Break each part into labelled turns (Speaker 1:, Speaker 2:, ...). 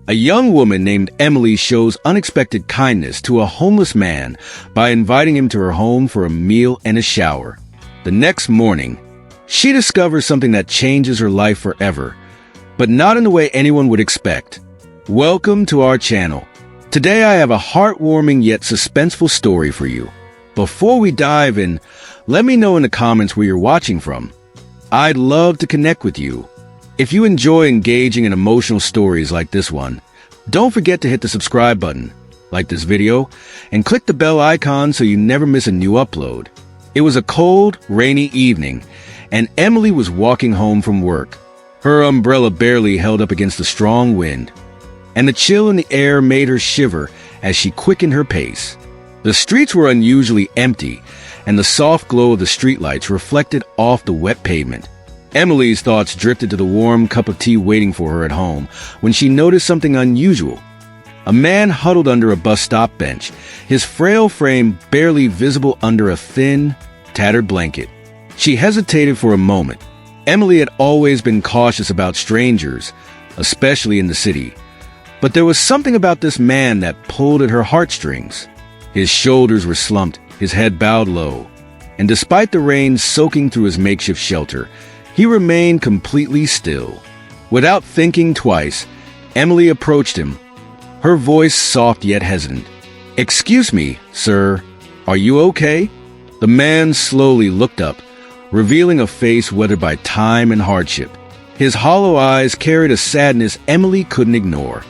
Speaker 1: A young woman named Emily shows unexpected kindness to a homeless man by inviting him to her home for a meal and a shower. The next morning, she discovers something that changes her life forever, but not in the way anyone would expect. Welcome to our channel. Today I have a heartwarming yet suspenseful story for you. Before we dive in, let me know in the comments where you're watching from. I'd love to connect with you. If you enjoy engaging in emotional stories like this one, don't forget to hit the subscribe button, like this video, and click the bell icon so you never miss a new upload. It was a cold, rainy evening, and Emily was walking home from work. Her umbrella barely held up against the strong wind, and the chill in the air made her shiver as she quickened her pace. The streets were unusually empty, and the soft glow of the streetlights reflected off the wet pavement. Emily's thoughts drifted to the warm cup of tea waiting for her at home when she noticed something unusual. A man huddled under a bus stop bench, his frail frame barely visible under a thin, tattered blanket. She hesitated for a moment. Emily had always been cautious about strangers, especially in the city. But there was something about this man that pulled at her heartstrings. His shoulders were slumped, his head bowed low, and despite the rain soaking through his makeshift shelter, he remained completely still. Without thinking twice, Emily approached him, her voice soft yet hesitant. "Excuse me, sir, are you okay?" The man slowly looked up, revealing a face weathered by time and hardship. His hollow eyes carried a sadness Emily couldn't ignore.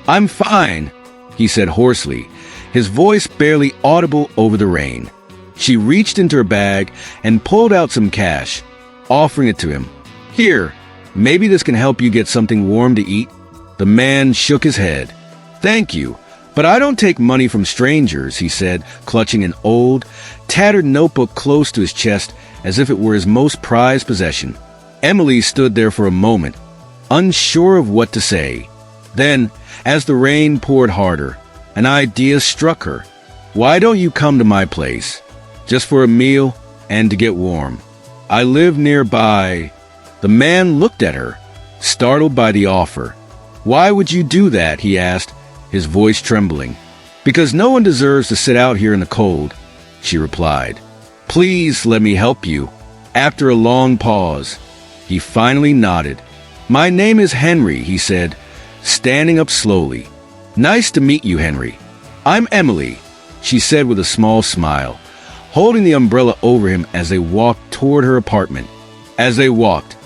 Speaker 1: "I'm fine," he said hoarsely, his voice barely audible over the rain. She reached into her bag and pulled out some cash, offering it to him. "Here, maybe this can help you get something warm to eat." The man shook his head. "Thank you, but I don't take money from strangers," he said, clutching an old, tattered notebook close to his chest as if it were his most prized possession. Emily stood there for a moment, unsure of what to say. Then, as the rain poured harder, an idea struck her. "Why don't you come to my place? Just for a meal and to get warm. I live nearby." The man looked at her, startled by the offer. "Why would you do that?" he asked, his voice trembling. "Because no one deserves to sit out here in the cold," she replied. "Please let me help you." After a long pause, he finally nodded. "My name is Henry," he said, standing up slowly. "Nice to meet you, Henry." "I'm Emily," she said with a small smile, holding the umbrella over him as they walked toward her apartment. As they walked,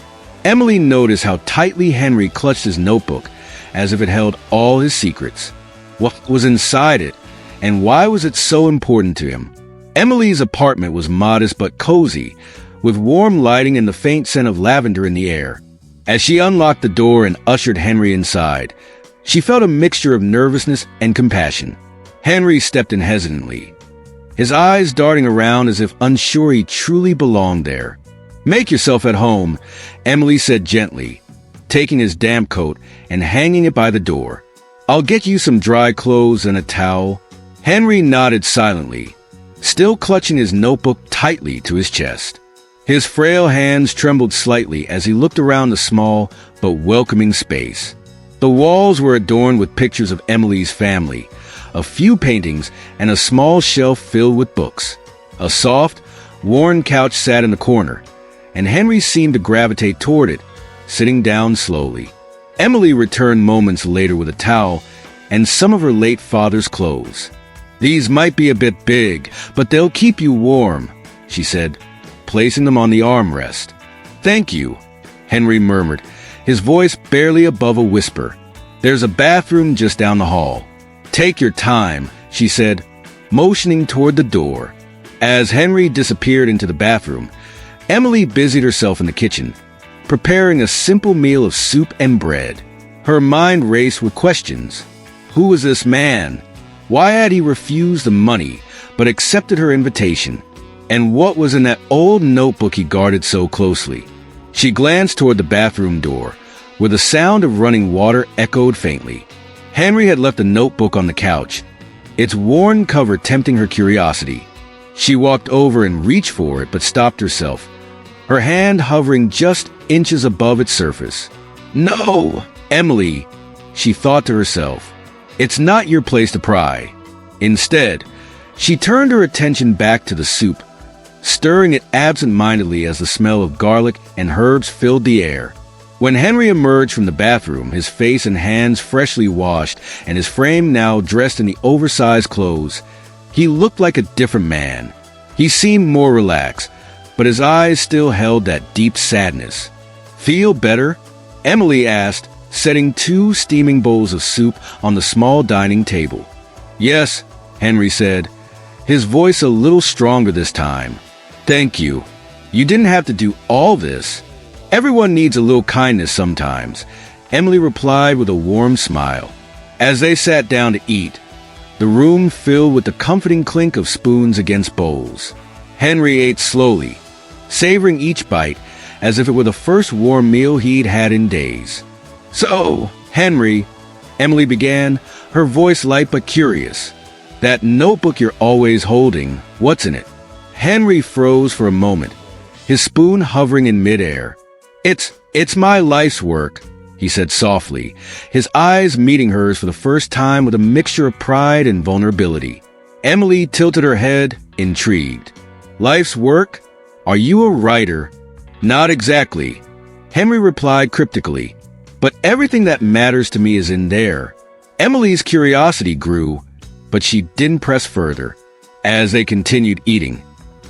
Speaker 1: Emily noticed how tightly Henry clutched his notebook, as if it held all his secrets. What was inside it, and why was it so important to him? Emily's apartment was modest but cozy, with warm lighting and the faint scent of lavender in the air. As she unlocked the door and ushered Henry inside, she felt a mixture of nervousness and compassion. Henry stepped in hesitantly, his eyes darting around as if unsure he truly belonged there. "Make yourself at home," Emily said gently, taking his damp coat and hanging it by the door. "I'll get you some dry clothes and a towel." Henry nodded silently, still clutching his notebook tightly to his chest. His frail hands trembled slightly as he looked around the small but welcoming space. The walls were adorned with pictures of Emily's family, a few paintings, and a small shelf filled with books. A soft, worn couch sat in the corner, and Henry seemed to gravitate toward it, sitting down slowly. Emily returned moments later with a towel and some of her late father's clothes. "These might be a bit big, but they'll keep you warm," she said, placing them on the armrest. "Thank you," Henry murmured, his voice barely above a whisper. "There's a bathroom just down the hall." "Take your time," she said, motioning toward the door. As Henry disappeared into the bathroom, Emily busied herself in the kitchen, preparing a simple meal of soup and bread. Her mind raced with questions. Who was this man? Why had he refused the money but accepted her invitation? And what was in that old notebook he guarded so closely? She glanced toward the bathroom door, where the sound of running water echoed faintly. Henry had left a notebook on the couch, its worn cover tempting her curiosity. She walked over and reached for it but stopped herself, her hand hovering just inches above its surface. "No, Emily!" she thought to herself. It's not your place to pry. Instead, she turned her attention back to the soup, stirring it absent-mindedly as the smell of garlic and herbs filled the air. When Henry emerged from the bathroom, his face and hands freshly washed and his frame now dressed in the oversized clothes, he looked like a different man. He seemed more relaxed, but his eyes still held that deep sadness. "Feel better?" Emily asked, setting 2 steaming bowls of soup on the small dining table. "Yes," Henry said, his voice a little stronger this time. "Thank you. You didn't have to do all this. Everyone needs a little kindness sometimes," Emily replied with a warm smile. As they sat down to eat, the room filled with the comforting clink of spoons against bowls. Henry ate slowly, savoring each bite as if it were the first warm meal he'd had in days. "So, Henry," Emily began, her voice light but curious, "that notebook you're always holding, what's in it?" Henry froze for a moment, his spoon hovering in midair. It's my life's work," he said softly, his eyes meeting hers for the first time with a mixture of pride and vulnerability. Emily tilted her head, intrigued. "Life's work? Are you a writer?" "Not exactly," Henry replied cryptically, "but everything that matters to me is in there." Emily's curiosity grew, but she didn't press further. As they continued eating,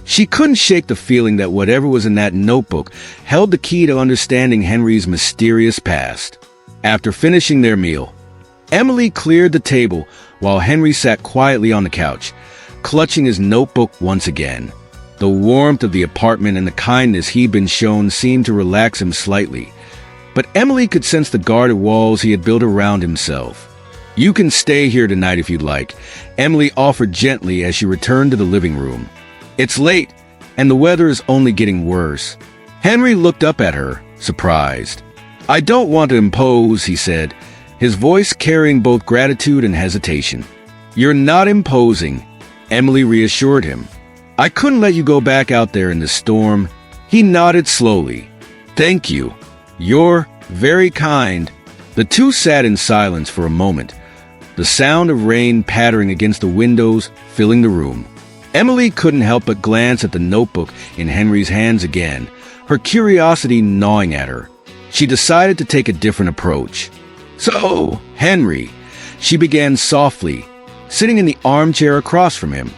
Speaker 1: she couldn't shake the feeling that whatever was in that notebook held the key to understanding Henry's mysterious past. After finishing their meal, Emily cleared the table while Henry sat quietly on the couch, clutching his notebook once again. The warmth of the apartment and the kindness he'd been shown seemed to relax him slightly, but Emily could sense the guarded walls he had built around himself. "You can stay here tonight if you'd like," Emily offered gently as she returned to the living room. "It's late, and the weather is only getting worse." Henry looked up at her, surprised. "I don't want to impose," he said, his voice carrying both gratitude and hesitation. "You're not imposing," Emily reassured him. "I couldn't let you go back out there in the storm." He nodded slowly. "Thank you. You're very kind." The two sat in silence for a moment, the sound of rain pattering against the windows filling the room. Emily couldn't help but glance at the notebook in Henry's hands again, her curiosity gnawing at her. She decided to take a different approach. "So, Henry," she began softly, sitting in the armchair across from him,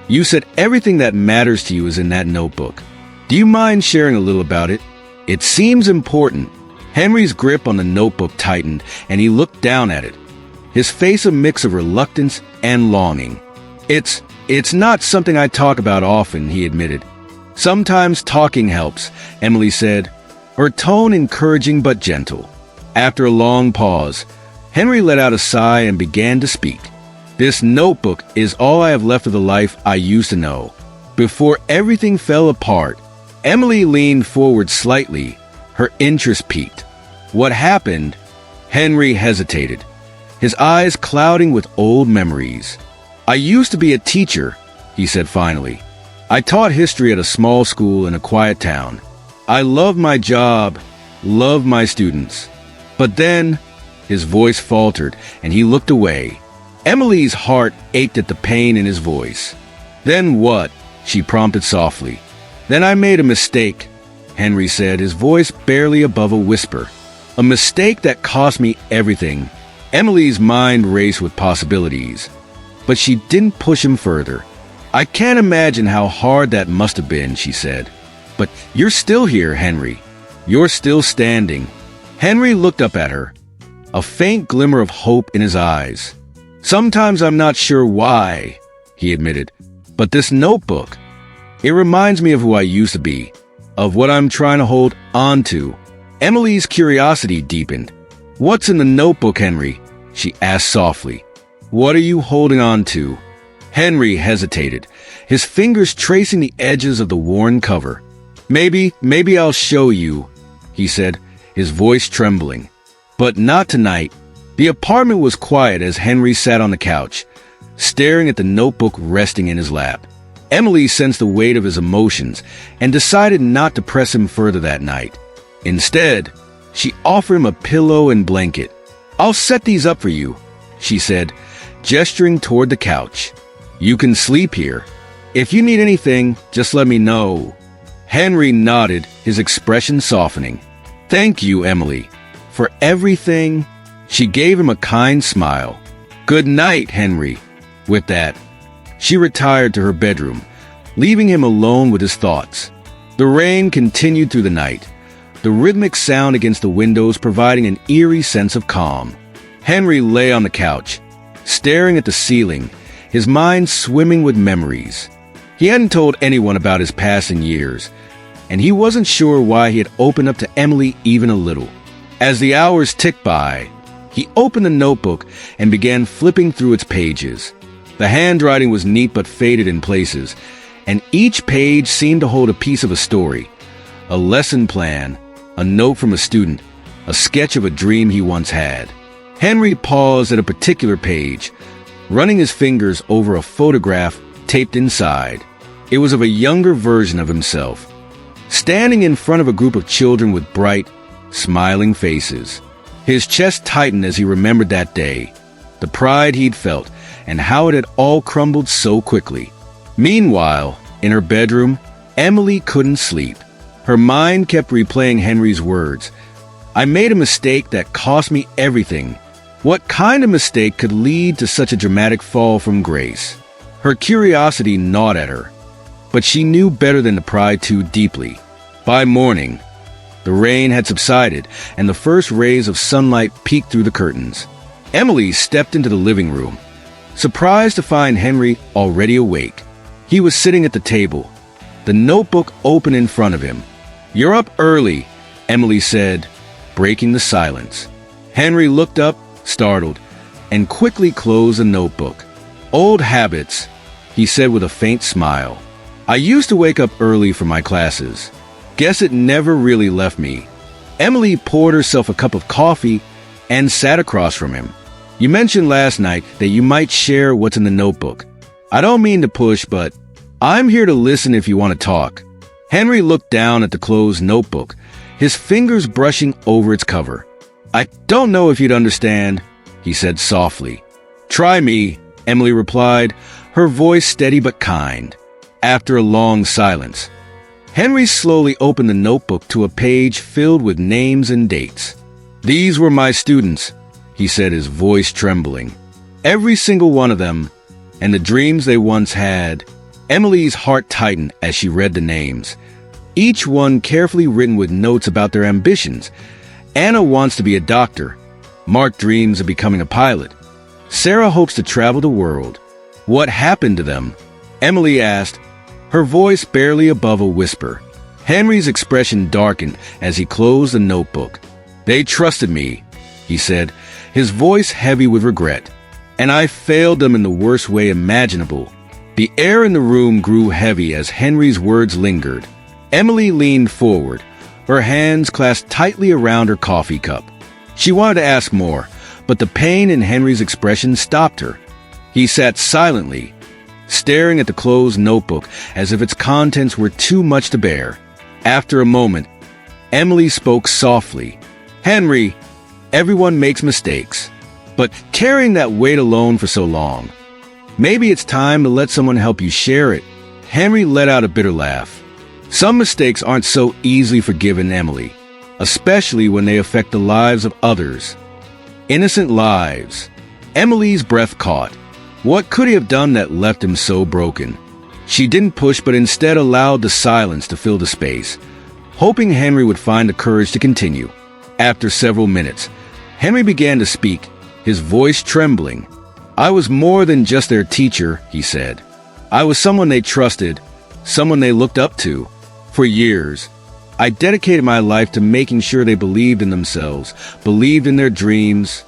Speaker 1: "you said everything that matters to you is in that notebook. Do you mind sharing a little about it? It seems important." Henry's grip on the notebook tightened, and he looked down at it, his face a mix of reluctance and longing. It's not something I talk about often," he admitted. "Sometimes talking helps," Emily said, her tone encouraging but gentle. After a long pause, Henry let out a sigh and began to speak. "This notebook is all I have left of the life I used to know. Before everything fell apart." Emily leaned forward slightly, her interest piqued. "What happened?" Henry hesitated, his eyes clouding with old memories. "I used to be a teacher," he said finally. "I taught history at a small school in a quiet town. I loved my job, loved my students. But then," his voice faltered and he looked away. Emily's heart ached at the pain in his voice. "Then what?" she prompted softly. "Then I made a mistake," Henry said, his voice barely above a whisper. "A mistake that cost me everything." Emily's mind raced with possibilities, but she didn't push him further. "I can't imagine how hard that must have been," she said. "But you're still here, Henry. You're still standing." Henry looked up at her, a faint glimmer of hope in his eyes. "Sometimes I'm not sure why," he admitted, "but this notebook, it reminds me of who I used to be, of what I'm trying to hold on to." Emily's curiosity deepened. "What's in the notebook, Henry?" she asked softly. "What are you holding on to?" Henry hesitated, his fingers tracing the edges of the worn cover. Maybe I'll show you," he said, his voice trembling. "But not tonight." The apartment was quiet as Henry sat on the couch, staring at the notebook resting in his lap. Emily sensed the weight of his emotions and decided not to press him further that night. Instead, she offered him a pillow and blanket. I'll set these up for you, she said, gesturing toward the couch. You can sleep here. If you need anything, just let me know. Henry nodded, his expression softening. Thank you, Emily. For everything. She gave him a kind smile. Good night, Henry. With that, she retired to her bedroom, leaving him alone with his thoughts. The rain continued through the night, the rhythmic sound against the windows providing an eerie sense of calm. Henry lay on the couch, staring at the ceiling, his mind swimming with memories. He hadn't told anyone about his passing years, and he wasn't sure why he had opened up to Emily even a little. As the hours ticked by, he opened the notebook and began flipping through its pages. The handwriting was neat but faded in places, and each page seemed to hold a piece of a story, a lesson plan, a note from a student, a sketch of a dream he once had. Henry paused at a particular page, running his fingers over a photograph taped inside. It was of a younger version of himself, standing in front of a group of children with bright, smiling faces. His chest tightened as he remembered that day, the pride he'd felt, and how it had all crumbled so quickly. Meanwhile, in her bedroom, Emily couldn't sleep. Her mind kept replaying Henry's words. I made a mistake that cost me everything. What kind of mistake could lead to such a dramatic fall from grace? Her curiosity gnawed at her, but she knew better than to pry too deeply. By morning, the rain had subsided, and the first rays of sunlight peeked through the curtains. Emily stepped into the living room, surprised to find Henry already awake. He was sitting at the table, the notebook open in front of him. You're up early, Emily said, breaking the silence. Henry looked up, startled, and quickly closed the notebook. Old habits, he said with a faint smile. I used to wake up early for my classes. Guess it never really left me. Emily poured herself a cup of coffee and sat across from him. You mentioned last night that you might share what's in the notebook. I don't mean to push, but I'm here to listen if you want to talk. Henry looked down at the closed notebook, his fingers brushing over its cover. I don't know if you'd understand, he said softly. Try me, Emily replied, her voice steady but kind. After a long silence, Henry slowly opened the notebook to a page filled with names and dates. These were my students, he said, his voice trembling. Every single one of them, and the dreams they once had. Emily's heart tightened as she read the names, each one carefully written with notes about their ambitions. Anna wants to be a doctor. Mark dreams of becoming a pilot. Sarah hopes to travel the world. What happened to them? Emily asked, her voice barely above a whisper. Henry's expression darkened as he closed the notebook. They trusted me, he said, his voice heavy with regret. And I failed them in the worst way imaginable. The air in the room grew heavy as Henry's words lingered. Emily leaned forward, her hands clasped tightly around her coffee cup. She wanted to ask more, but the pain in Henry's expression stopped her. He sat silently, staring at the closed notebook as if its contents were too much to bear. After a moment, Emily spoke softly. Henry, everyone makes mistakes, but carrying that weight alone for so long, maybe it's time to let someone help you share it. Henry let out a bitter laugh. Some mistakes aren't so easily forgiven, Emily, especially when they affect the lives of others. Innocent lives. Emily's breath caught. What could he have done that left him so broken? She didn't push, but instead allowed the silence to fill the space, hoping Henry would find the courage to continue. After several minutes, Henry began to speak, his voice trembling. I was more than just their teacher, he said. I was someone they trusted, someone they looked up to. For years, I dedicated my life to making sure they believed in themselves, believed in their dreams.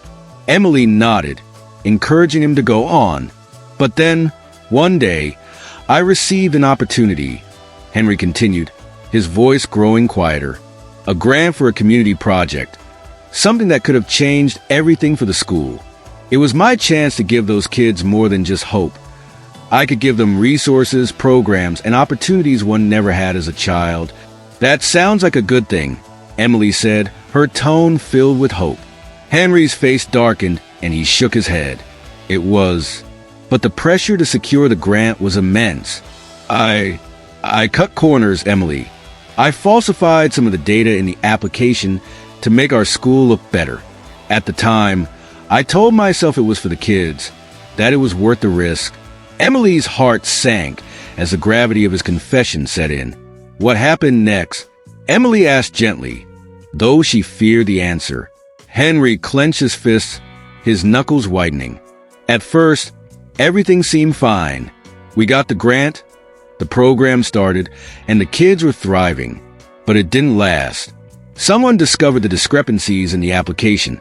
Speaker 1: Emily nodded, encouraging him to go on. But then, one day, I received an opportunity, Henry continued, his voice growing quieter. A grant for a community project, something that could have changed everything for the school. It was my chance to give those kids more than just hope. I could give them resources, programs, and opportunities one never had as a child. That sounds like a good thing, Emily said, her tone filled with hope. Henry's face darkened and he shook his head. It was, but the pressure to secure the grant was immense. I cut corners, Emily. I falsified some of the data in the application to make our school look better. At the time, I told myself it was for the kids, that it was worth the risk. Emily's heart sank as the gravity of his confession set in. What happened next? Emily asked gently, though she feared the answer. Henry clenched his fists, his knuckles whitening. At first, everything seemed fine. We got the grant, the program started, and the kids were thriving. But it didn't last. Someone discovered the discrepancies in the application.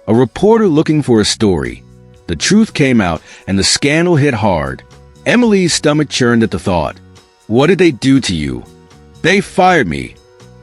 Speaker 1: A reporter looking for a story. The truth came out, and the scandal hit hard. Emily's stomach churned at the thought. What did they do to you? They fired me,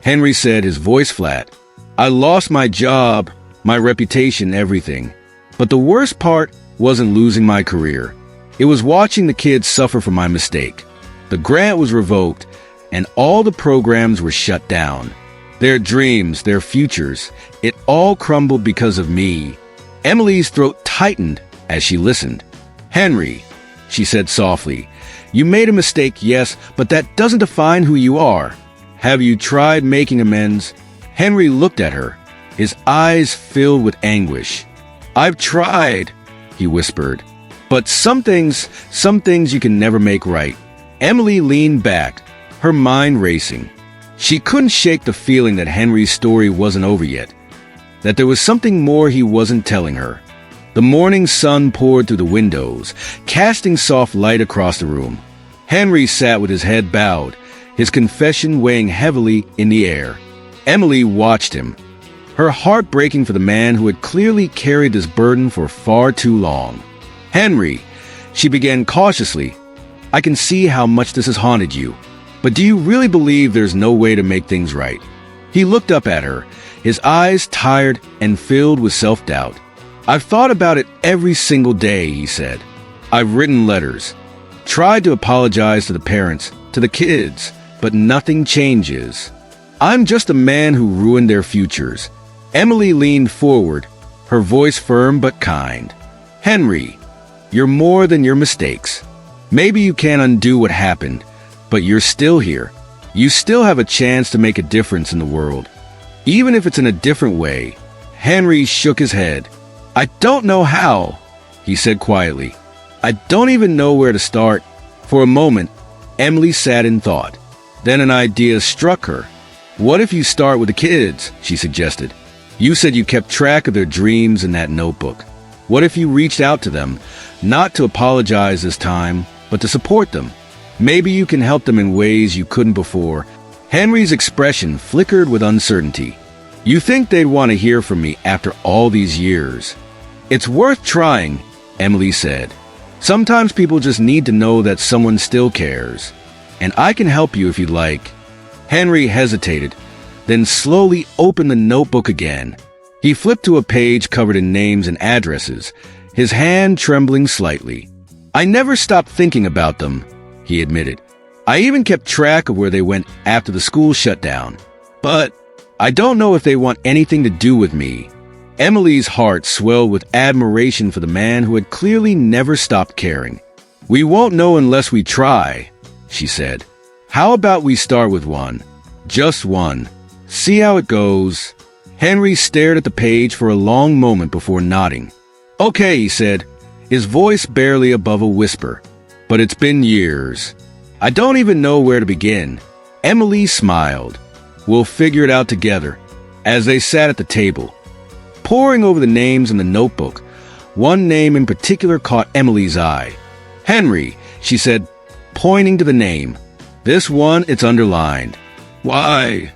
Speaker 1: Henry said, his voice flat. I lost my job, my reputation, everything. But the worst part wasn't losing my career. It was watching the kids suffer from my mistake. The grant was revoked, and all the programs were shut down. Their dreams, their futures, it all crumbled because of me. Emily's throat tightened as she listened. Henry, she said softly, you made a mistake, yes, but that doesn't define who you are. Have you tried making amends? Henry looked at her, his eyes filled with anguish. I've tried, he whispered. But some things you can never make right. Emily leaned back, her mind racing. She couldn't shake the feeling that Henry's story wasn't over yet, that there was something more he wasn't telling her. The morning sun poured through the windows, casting soft light across the room. Henry sat with his head bowed, his confession weighing heavily in the air. Emily watched him, her heart breaking for the man who had clearly carried this burden for far too long. Henry, she began cautiously, I can see how much this has haunted you, but do you really believe there's no way to make things right? He looked up at her, his eyes tired and filled with self-doubt. I've thought about it every single day, he said. I've written letters, tried to apologize to the parents, to the kids, but nothing changes. I'm just a man who ruined their futures. Emily leaned forward, her voice firm but kind. Henry, you're more than your mistakes. Maybe you can't undo what happened, but you're still here. You still have a chance to make a difference in the world, even if it's in a different way. Henry shook his head. I don't know how, he said quietly. I don't even know where to start. For a moment, Emily sat in thought. Then an idea struck her. What if you start with the kids, she suggested. You said you kept track of their dreams in that notebook. What if you reached out to them, not to apologize this time, but to support them? Maybe you can help them in ways you couldn't before. Henry's expression flickered with uncertainty. You think they'd want to hear from me after all these years? It's worth trying, Emily said. Sometimes people just need to know that someone still cares. And I can help you if you'd like. Henry hesitated, then slowly opened the notebook again. He flipped to a page covered in names and addresses, his hand trembling slightly. I never stopped thinking about them, he admitted. I even kept track of where they went after the school shut down. But I don't know if they want anything to do with me. Emily's heart swelled with admiration for the man who had clearly never stopped caring. We won't know unless we try, she said. How about we start with one? Just one. See how it goes. Henry stared at the page for a long moment before nodding. Okay, he said, his voice barely above a whisper. But it's been years. I don't even know where to begin. Emily smiled. We'll figure it out together. As they sat at the table, poring over the names in the notebook, one name in particular caught Emily's eye. Henry, she said, pointing to the name. This one, it's underlined. Why?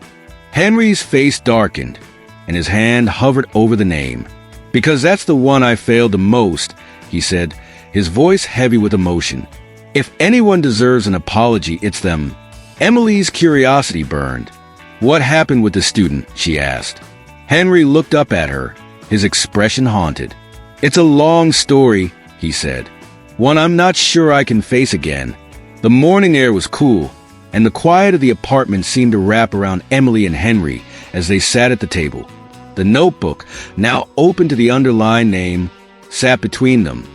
Speaker 1: Henry's face darkened, and his hand hovered over the name. Because that's the one I failed the most, he said, his voice heavy with emotion. If anyone deserves an apology, it's them. Emily's curiosity burned. What happened with the student? She asked. Henry looked up at her, his expression haunted. It's a long story, he said. One I'm not sure I can face again. The morning air was cool, and the quiet of the apartment seemed to wrap around Emily and Henry as they sat at the table. The notebook, now open to the underlined name, sat between them.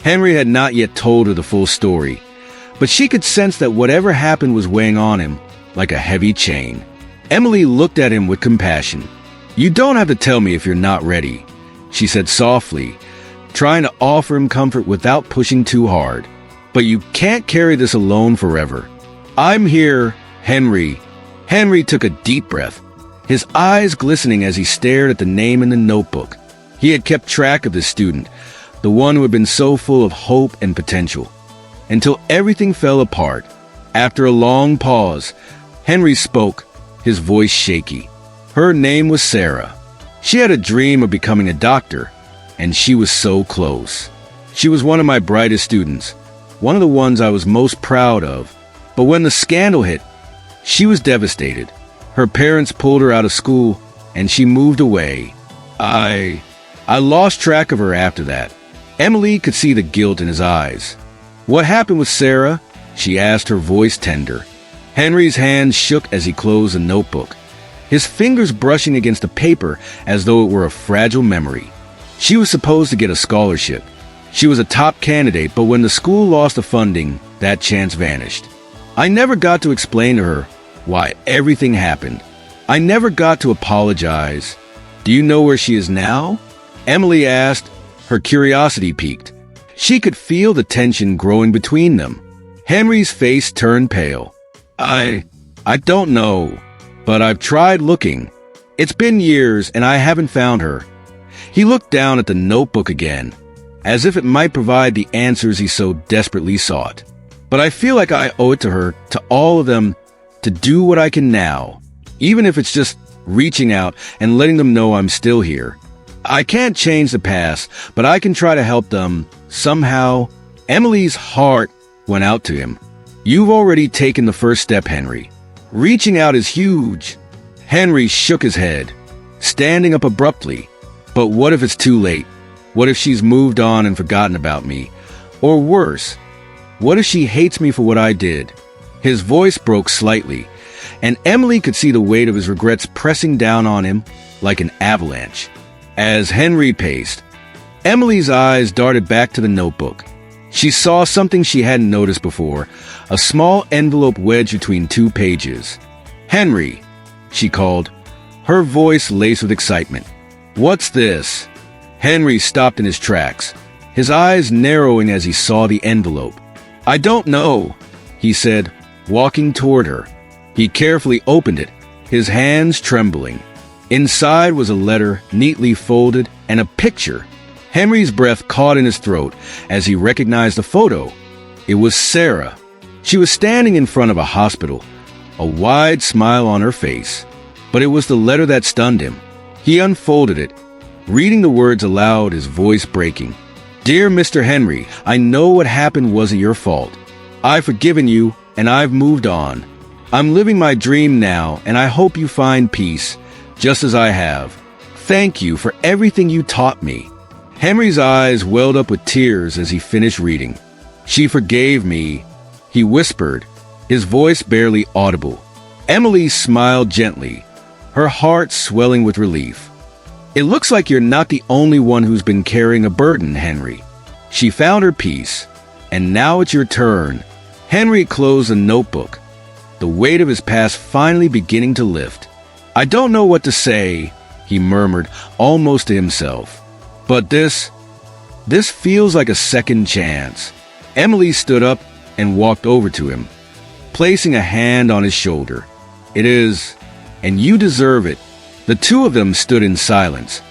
Speaker 1: Henry had not yet told her the full story, but she could sense that whatever happened was weighing on him like a heavy chain. Emily looked at him with compassion. "You don't have to tell me if you're not ready," she said softly, trying to offer him comfort without pushing too hard. "But you can't carry this alone forever. I'm here, Henry." Henry took a deep breath, his eyes glistening as he stared at the name in the notebook. He had kept track of this student, the one who had been so full of hope and potential, until everything fell apart. After a long pause, Henry spoke, his voice shaky. Her name was Sarah. She had a dream of becoming a doctor, and she was so close. She was one of my brightest students, one of the ones I was most proud of. But when the scandal hit, she was devastated. Her parents pulled her out of school, and she moved away. I lost track of her after that. Emily could see the guilt in his eyes. "What happened with Sarah?" she asked, her voice tender. Henry's hands shook as he closed the notebook, his fingers brushing against the paper as though it were a fragile memory. She was supposed to get a scholarship. She was a top candidate, but when the school lost the funding, that chance vanished. I never got to explain to her why everything happened. I never got to apologize. "Do you know where she is now?" Emily asked, her curiosity piqued. She could feel the tension growing between them. Henry's face turned pale. I don't know, but I've tried looking. It's been years and I haven't found her." He looked down at the notebook again, as if it might provide the answers he so desperately sought. "But I feel like I owe it to her, to all of them, to do what I can now, even if it's just reaching out and letting them know I'm still here. I can't change the past, but I can try to help them somehow." Emily's heart went out to him. "You've already taken the first step, Henry. Reaching out is huge." Henry shook his head, standing up abruptly. "But what if it's too late? What if she's moved on and forgotten about me? Or worse, what if she hates me for what I did?" His voice broke slightly, and Emily could see the weight of his regrets pressing down on him like an avalanche. As Henry paced, Emily's eyes darted back to the notebook. She saw something she hadn't noticed before, a small envelope wedged between two pages. "Henry," she called, her voice laced with excitement. "What's this?" Henry stopped in his tracks, his eyes narrowing as he saw the envelope. "I don't know," he said, walking toward her. He carefully opened it, his hands trembling. Inside was a letter neatly folded and a picture. Henry's breath caught in his throat as he recognized the photo. It was Sarah. She was standing in front of a hospital, a wide smile on her face. But it was the letter that stunned him. He unfolded it, reading the words aloud, his voice breaking. "Dear Mr. Henry, I know what happened wasn't your fault. I've forgiven you and I've moved on. I'm living my dream now and I hope you find peace, just as I have. Thank you for everything you taught me." Henry's eyes welled up with tears as he finished reading. "She forgave me," he whispered, his voice barely audible. Emily smiled gently, her heart swelling with relief. "It looks like you're not the only one who's been carrying a burden, Henry." She found her peace, and now it's your turn. Henry closed the notebook, the weight of his past finally beginning to lift. "I don't know what to say," he murmured, almost to himself. "But this feels like a second chance." Emily stood up and walked over to him, placing a hand on his shoulder. "It is, and you deserve it." The two of them stood in silence,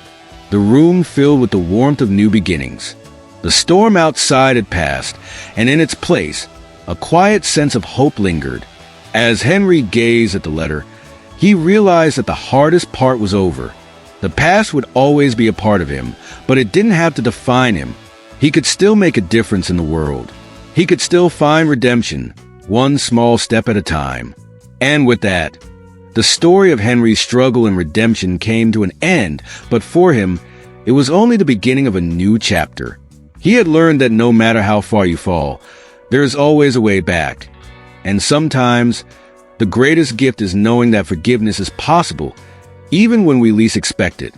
Speaker 1: the room filled with the warmth of new beginnings. The storm outside had passed, and in its place, a quiet sense of hope lingered. As Henry gazed at the letter, he realized that the hardest part was over. The past would always be a part of him, but it didn't have to define him. He could still make a difference in the world. He could still find redemption, one small step at a time. And with that, the story of Henry's struggle and redemption came to an end, but for him, it was only the beginning of a new chapter. He had learned that no matter how far you fall, there is always a way back. And sometimes, the greatest gift is knowing that forgiveness is possible, even when we least expect it.